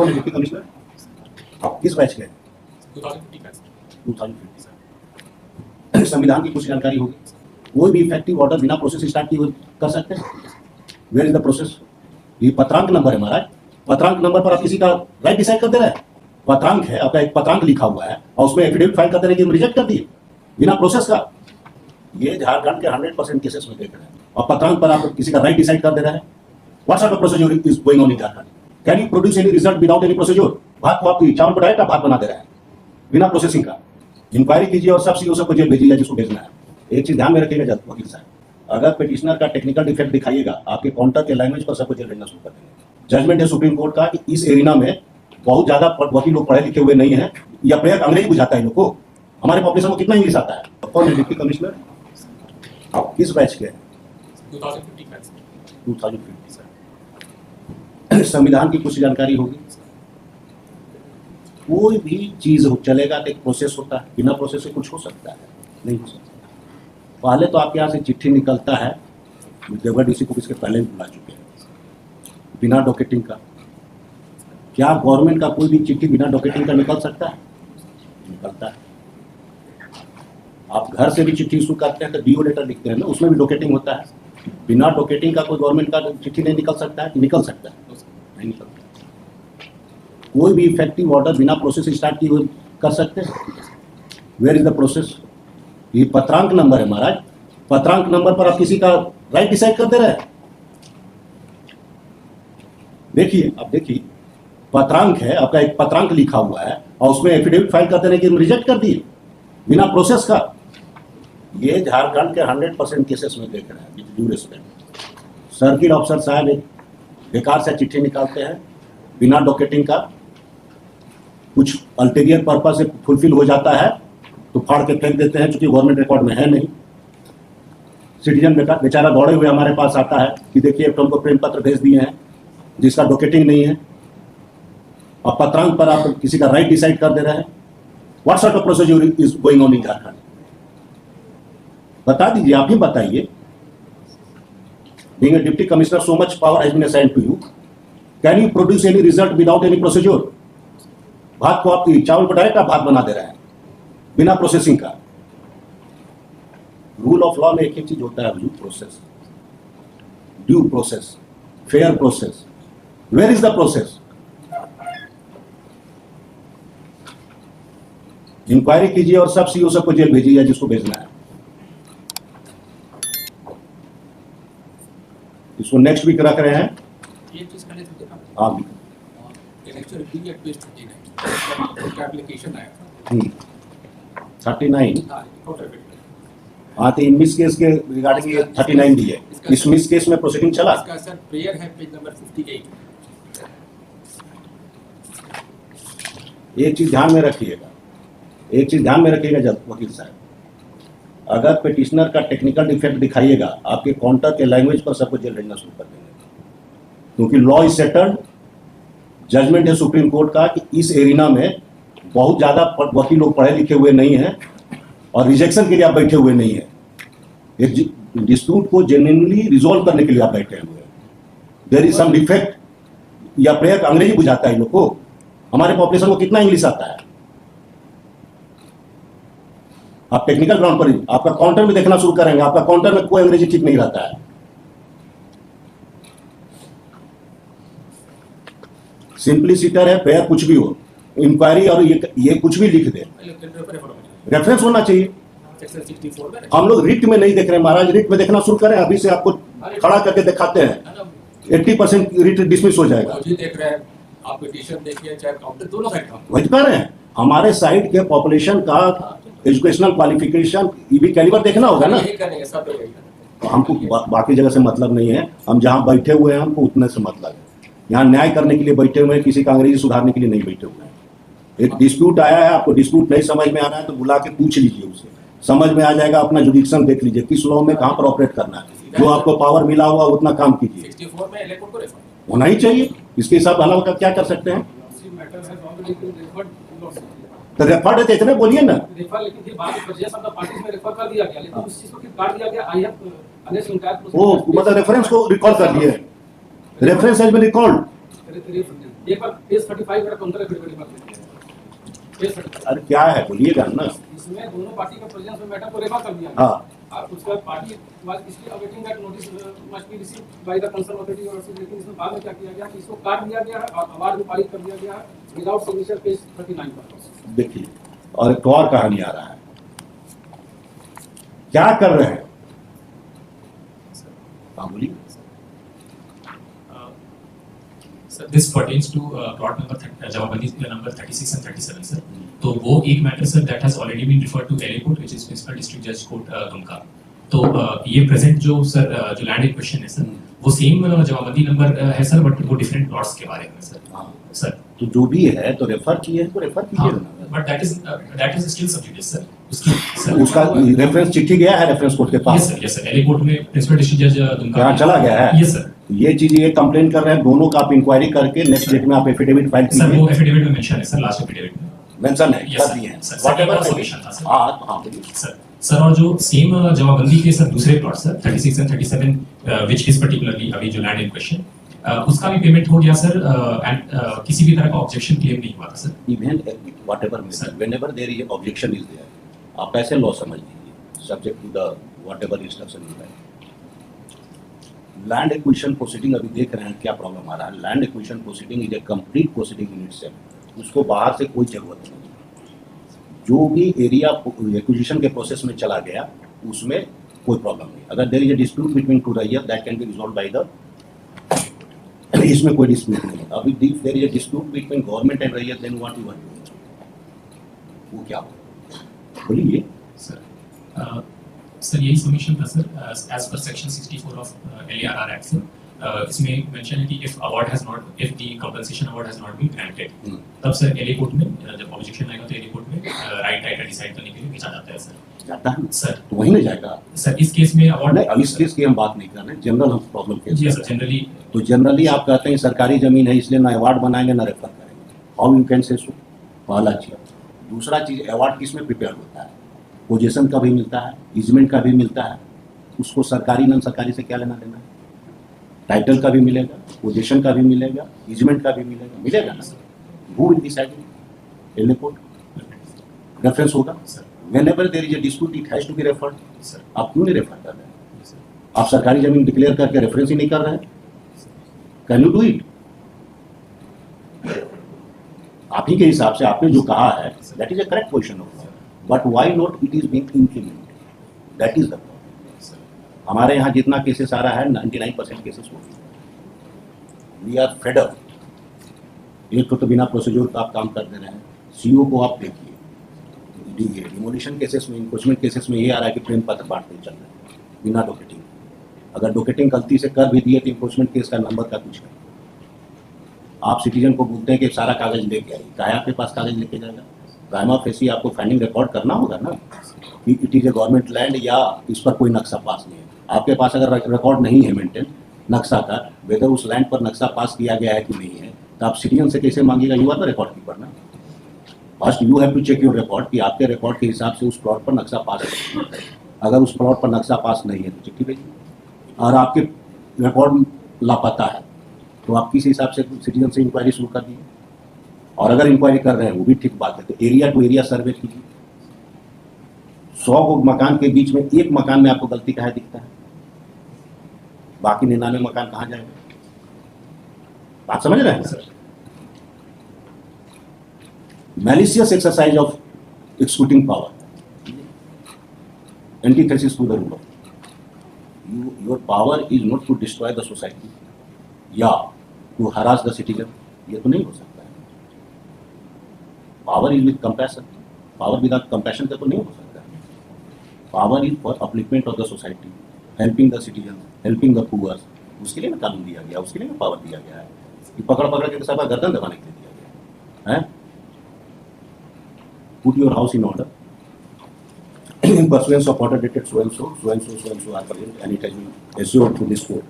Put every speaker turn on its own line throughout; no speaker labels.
कौन है deputy commissioner? आप किस बैच के हैं? 2050 सर। संविधान की कुछ जानकारी होगी? कोई भी इफेक्टिव ऑर्डर बिना प्रोसेस स्टार्ट किए कर सकते हैं? Where is the process? ये पत्रांक नंबर है महाराज। पत्रांक नंबर पर आप किसी का राइट डिसाइड कर दे रहे हैं। पत्रांक है, आपका एक पत्रांक लिखा हुआ है और उसमें एफिडेविट फाइल कर दे रहे हैं कि रिजेक्ट कर दिए बिना प्रोसेस का। ये झारखंड के 100% केसेस में देख रहे हैं और पत्रांक पर आप किसी का राइट डिसाइड कर दे रहे हैं। What sort of procedure is going on in Jharkhand? Can you produce any result without any procedure? भात को आप चावल को डायरेक्ट आप भात बना दे रहे हैं बिना प्रोसेसिंग का। इंक्वायरी कीजिए और सब सीओ सबको जेल भेजिए जिसको भेजना है। एक चीज ध्यान में रखिएगा जज वकील साहब, अगर पिटिशनर का टेक्निकल डिफेक्ट दिखाइएगा आपके काउंटर के लैंग्वेज पर सबको जेल भेजना शुरू कर देंगे। जजमेंट है सुप्रीम कोर्ट का कि इस एरिना में बहुत ज्यादा वकील लोग पढ़े लिखे हुए नहीं है या प्रयोग अंग्रेजी बुझाता है इन लोग को। हमारे पॉपुलेशन को कितना इंग्लिश आता है? कौन है डिप्टी कमिश्नर? आप किस बैच के हैं? 2050 सर। संविधान की कुछ जानकारी होगी? कोई भी चीज चलेगा तो एक प्रोसेस होता है, बिना प्रोसेस से कुछ हो सकता है? नहीं हो सकता। पहले तो आपके यहाँ से चिट्ठी निकलता है, देवगढ़ डीसी को इसके पहले भी बुला चुके हैं, बिना डॉकेटिंग का। क्या गवर्नमेंट का कोई भी चिट्ठी बिना डॉकेटिंग का निकल सकता है? निकलता है। आप घर से भी चिट्ठी इशू करते हैं तो डीओ लेटर लिखते हैं ना, उसमें भी डॉकेटिंग होता है। बिना डॉकेटिंग का कोई गवर्नमेंट का चिट्ठी नहीं निकल सकता है? निकल सकता है? नहीं निकलता। कोई भी इफेक्टिव ऑर्डर बिना प्रोसेस स्टार्ट किए कर सकते हैं? Where is the process? ये पत्रांक नंबर है महाराज। पत्रांक नंबर पर आप किसी का राइट डिसाइड कर दे रहे हैं। देखिए, आप देखिए, पत्रांक है, आपका एक पत्रांक लिखा हुआ है और उसमें एफिडेविट फाइल कर देने की रिजेक्ट कर दिए बिना प्रोसेस का। ये झारखंड के 100% केसेस में देख रहे हैं। With due respect, circuit officer साहब एक बेकार से चिट्ठी निकालते हैं बिना डॉकेटिंग का, कुछ अल्टीरियर पर्पस से फुलफिल हो जाता है तो फाड़ के फेंक देते हैं, चूंकि गवर्नमेंट रिकॉर्ड में है नहीं। सिटीजन बेचारा दौड़े हुए हमारे पास आता है कि देखिए तुमको प्रेम पत्र भेज दिए हैं जिसका डॉकेटिंग नहीं है, और पत्रांक पर आप किसी का राइट डिसाइड कर दे रहे हैं। What sort of procedure is going on in Jharkhand? बता दीजिए, आप ही बताइए। Being a deputy commissioner, so much power has been assigned to you, can you produce any result without any procedure? भात को आप चावल को डायरेक्ट आप भात बना दे रहे हैं बिना प्रोसेसिंग का। रूल ऑफ लॉ में एक ही चीज होता है, due process, fair process. Where is the process? Inquiry कीजिए और सब सीओ सबको जेल भेजिए जिसको भेजना है। इसको नेक्स्ट वीक रख रहे हैं।
ये चीज करने से
हाँ,
इलेक्शन पीरियड पे 39 एप्लीकेशन आया था
39। हाँ, तो मिस केस के रिगार्डिंग ये 39 दी है। इस मिस केस में प्रोसीडिंग चला।
इसका सर प्रेयर है पेज नंबर 58।
एक चीज ध्यान में रखिएगा, एक चीज ध्यान में रखिएगा जब वकील साहब, अगर पिटिशनर का टेक्निकल डिफेक्ट दिखाइएगा आपके काउंटर के लैंग्वेज पर सबको जेल भेजना शुरू कर देंगे, क्योंकि लॉ इज सेटल्ड। जजमेंट है सुप्रीम कोर्ट का कि इस एरिना में बहुत ज्यादा वकील लोग पढ़े लिखे हुए नहीं हैं और रिजेक्शन के लिए आप बैठे हुए नहीं हैं। एक डिस्प्यूट को जेन्युइनली रिजॉल्व करने के लिए आप बैठे हुए हैं। देयर इज सम डिफेक्ट या प्रयोग अंग्रेजी बुझाता है इन लोग को। हमारे पॉपुलेशन को कितना इंग्लिश आता है? आप टेक्निकल ग्राउंड पर ही आपका काउंटर में देखना शुरू करेंगे, आपका काउंटर में कोई अंग्रेजी ठीक नहीं रहता है। सिंपलिसिटर है, फेयर कुछ भी हो, इंक्वायरी और ये कुछ भी लिख दे, रेफरेंस होना चाहिए। हम लोग रिट में नहीं देख रहे महाराज, रिट में देखना शुरू करें, अभी से आपको खड़ा करके दिखाते हैं 80% रिट डिसमिस हो जाएगा।
देख रहे हैं आप, पिटीशन देखिए चाहे काउंटर, दोनों साइड का
वही कर रहे हैं। हमारे साइड के पॉपुलेशन का एजुकेशनल क्वालिफिकेशन भी कैलिबर देखना होगा ना। तो हमको बाकी जगह से मतलब नहीं है, हम जहाँ बैठे हुए हैं हमको उतने से मतलब है। यहाँ न्याय करने के लिए बैठे हुए हैं, किसी का अंग्रेजी सुधारने के लिए नहीं बैठे हुए हैं। एक डिस्प्यूट आया है, आपको डिस्प्यूट नहीं समझ में आ रहा है तो बुला के पूछ लीजिए उससे, समझ में आ जाएगा। अपना जुडिक्शन देख लीजिए, किस लॉ में कहाँ पर ऑपरेट करना है, जो आपको पावर मिला हुआ उतना काम कीजिए।
64 में इलेक्ट को
होना ही चाहिए। इसके हिसाब अलावा का क्या कर सकते हैं? तो रेफर्ड है तो इतने बोलिए ना। वो मतलब रेफरेंस को रिकॉल कर दिए, रेफरेंस हैज बीन रिकॉल्ड।
एक बार पेज 35 का काउंटर एफिडेविट पर देखिए, पेज 35
अरे क्या है बोलिएगा ना।
इसमें दोनों पार्टी का प्रेजेंस में मैटर को रेफर कर दिया गया।
हाँ
आप उसका पार्टी वाज इसलिए awaiting that notice must be received by the concern authority और लेकिन इसमें बाद में क्या किया गया कि इसको काट दिया गया है और अवार्ड भी पारित कर दिया गया है विदाउट सिग्नेचर पेज 39 पर।
देखिए, और एक और कहानी आ रहा है, क्या कर रहे हैं। हाँ बोलिए।
Sir, this pertains to plot number jamabandi number 36 and 37 sir. तो वो एक matter sir that has already been referred to LA court which is Principal District Judge Court Dumka. तो ये प्रेजेंट जो सर जो लैंड इन क्वेश्चन है sir वो same जमाबंदी number है सर बट वो डिफरेंट प्लॉट्स के बारे में सर।
हाँ
सर
तो जो भी है तो रेफर किए हैं तो रेफर कीजिए ना।
बट दैट इज स्टिल सब जुडिस सर। उसकी सर
उसका रेफरेंस चिट्ठी गया है रेफरेंस कोर्ट के पास।
यस सर LA कोर्ट में प्रिंसिपल डिस्ट्रिक्ट जज दुमका
यहाँ चला गया है।
Yes sir.
ये चीज ये कंप्लेन कर रहे हैं दोनों का, आप इंक्वायरी करके नेक्स्ट डेट में आप एफिडेविट फाइल
सर
कीजिए।
वो एफिडेविट में मेंशन है सर लास्ट एफिडेविट में
मेंशन है,
Yes,
कर
sir.
दिए हैं
Sir,
व्हाटएवर
second submission था, sir.
हाँ तो हाँ बोलिए।
सर और जो सेम जमाबंदी के सर दूसरे plot sir 36 and 37 which is particularly अभी जो लैंड इन क्वेश्चन उसका भी पेमेंट हो गया सर एंड किसी भी तरह का ऑब्जेक्शन क्लेम नहीं हुआ था sir.
Event whatever
Sir.
Whenever there is objection is there, आप ऐसे लॉ समझ लीजिए subject to the whatever instruction is there. Land acquisition proceeding अभी देख रहे हैं क्या प्रॉब्लम आ रहा है। Land acquisition proceeding is a complete proceeding in itself, उसको बाहर से कोई जरूरत नहीं। जो भी एरिया एक्विजिशन के प्रोसेस में चला गया उसमें कोई प्रॉब्लम नहीं। अगर there is a dispute between two ryot that can be resolve by the, इसमें कोई डिस्प्यूट नहीं है। अभी there is a dispute between government and ryot then what you want to, वो क्या हो बोलिए।
सर सर यही सबमिशन था sir as per section 64 of LARR act sir. इसमें मेंशन है कि if the compensation award has not been granted तब सर LA कोर्ट में जब ऑब्जेक्शन आएगा तो LA कोर्ट में राइट टाइटल डिसाइड करने के लिए भेजा जाता है सर।
जाता है
सर
तो वहीं नहीं जाएगा।
सर इस केस में अवार्ड
नहीं, अब इस केस की हम बात नहीं कर रहे हैं, जनरल हम प्रॉब्लम केस
जी
कर
सर
रहे हैं।
जनरली
तो जनरली आप कहते हैं सरकारी जमीन है इसलिए ना अवार्ड बनाएंगे ना रेफर करेंगे। हाउ यू कैन से सो, पहला चीज। दूसरा चीज, अवार्ड किस में प्रिपेयर होता है, पोजीशन का भी मिलता है, इजमेंट का भी मिलता है, उसको सरकारी नॉन सरकारी से क्या लेना देना है। टाइटल का भी मिलेगा, पोजीशन का भी मिलेगा, इजमेंट का भी मिलेगा ना। Who will decide, LA court reference होगा।
Sir
whenever there is a dispute it has to be referred.
Sir
आप क्यों नहीं रेफर कर रहे हैं? आप सरकारी जमीन डिक्लेयर करके रेफरेंस ही नहीं कर रहे हैं। Can you do it? आप ही के हिसाब से आपने जो कहा है that is a correct question of, but why not it is being implemented, that is the problem. हमारे यहाँ जितना केसेस आ रहा है 99% केसेस हो गए। We are fed up. एक तो बिना प्रोसीजर का आप काम कर दे रहे हैं। CO को आप देखिए, डिमोलिशन केसेस में, इंक्रोचमेंट केसेस में ये आ रहा है कि प्रेम पत्र बांटते चल रहे हैं बिना डॉकेटिंग। अगर डॉकेटिंग गलती से कर भी दिए तो इंक्रोचमेंट केस का नंबर का कुछ नहीं। आप सिटीजन को बोलते हैं कि सारा कागज लेके आइए, क्या आपके पास कागज लेके जाएगा? प्राइमा फेसी आपको फाइंडिंग रिकॉर्ड करना होगा ना कि it is a government land या इस पर कोई नक्शा पास नहीं है। आपके पास अगर रिकॉर्ड नहीं है मेंटेन नक्शा का, वेदर उस लैंड पर नक्शा पास किया गया है कि नहीं है, तो आप सिटीजन से कैसे मांगिएगा? You are the record keeper ना। First you have to check your record कि आपके रिकॉर्ड के हिसाब से उस प्लॉट पर नक्शा पास है। अगर उस प्लॉट पर नक्शा पास नहीं है तो चिट्ठी भेजिए। और आपके रिकॉर्ड लापता है तो आप किस हिसाब से सिटीजन से इंक्वायरी शुरू कर दीजिए। और अगर इंक्वायरी कर रहे हैं वो भी ठीक बात है, तो एरिया टू एरिया सर्वे कीजिए। 100 मकान के बीच में एक मकान में आपको गलती कहाँ दिखता है, बाकी 99 मकान कहाँ जाएगा? बात समझ रहे हैं sir? Malicious exercise of executing power, antithesis to the rule of your power is not to destroy the society या टू हरास द सिटीजन। ये तो नहीं हो सकता है। Power is with compassion, power without compassion का तो नहीं हो सकता है। Power is for upliftment of the society, helping the citizen, helping the poors. उसके लिए ना कानून दिया गया, उसके लिए ना पावर दिया गया है कि पकड़ पकड़ के सबका गर्दन दबाने के लिए दिया गया है। Put your house in order in pursuance of order dated so and so are present, and it has been assured to this court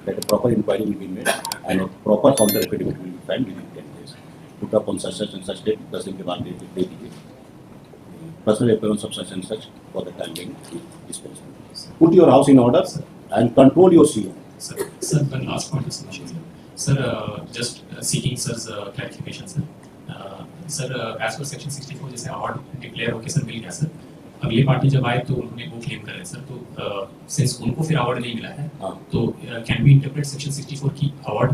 that a proper inquiry will be made and a proper counter affidavit will be filed within 10 days. Put up on such and such date, 10 दिन के बाद दे दीजिए। Personal appearance of such and such for the time being dispensed. Put your house in order and control your CO.
Sir, one last point of submission. Sir, just seeking sir's clarification, sir. Sir, as per section 64 जैसे award declare होके sir मिल गया sir, अगली party जब आए तो उन्होंने वो claim कर रहे हैं सर, तो सिंस उनको फिर अवार्ड नहीं मिला है,
हाँ।
तो कैन बी इंटरप्रेट सेक्शन 64 की अवार्ड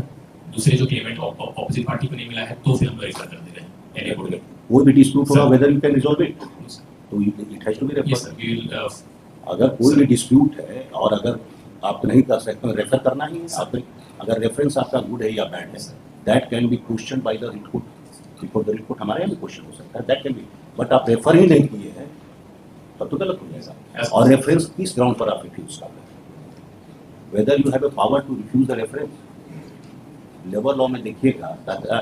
दूसरे जो क्लेमेंट ऑपोजिट पार्टी को नहीं मिला है तो फिर हम रेफर कर दे रहे हैं एनी बोर्ड में।
कोई भी डिस्प्यूट होगा
Sir.
Whether you can resolve it,
Sir.
तो it has to be
Yes,
refer.
sir. We will.
अगर कोई
Sir.
भी डिस्प्यूट है और अगर आप नहीं कर सकते रेफर करना ही है,
Sir.
आप अगर रेफरेंस आपका गुड है या बैड है,
Yes, sir.
That can B question by the report, before the report हमारे यहाँ भी क्वेश्चन हो सकता है, दैट कैन बी, बट आप रेफर ही नहीं किए हैं तब तो गलत हो
Yes, sir.
जाएगा।
As-
और रेफरेंस किस ग्राउंड पर आप रिफ्यूज कर रहे हैं, whether you have a power to refuse the reference. Labour law में देखिएगा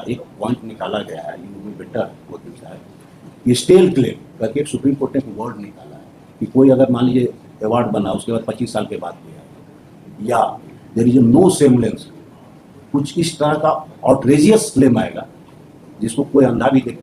एक पॉइंट निकाला गया है, यू विल बेटर वो दिखता है, स्टेल क्लेम करके एक सुप्रीम कोर्ट ने एक वर्ड निकाला है कि कोई अगर मान लीजिए अवार्ड बना उसके बाद 25 साल के बाद गया या देयर इज नो सेमलेंस, कुछ इस तरह का आउटरेजियस क्लेम आएगा जिसको कोई अंधा भी देख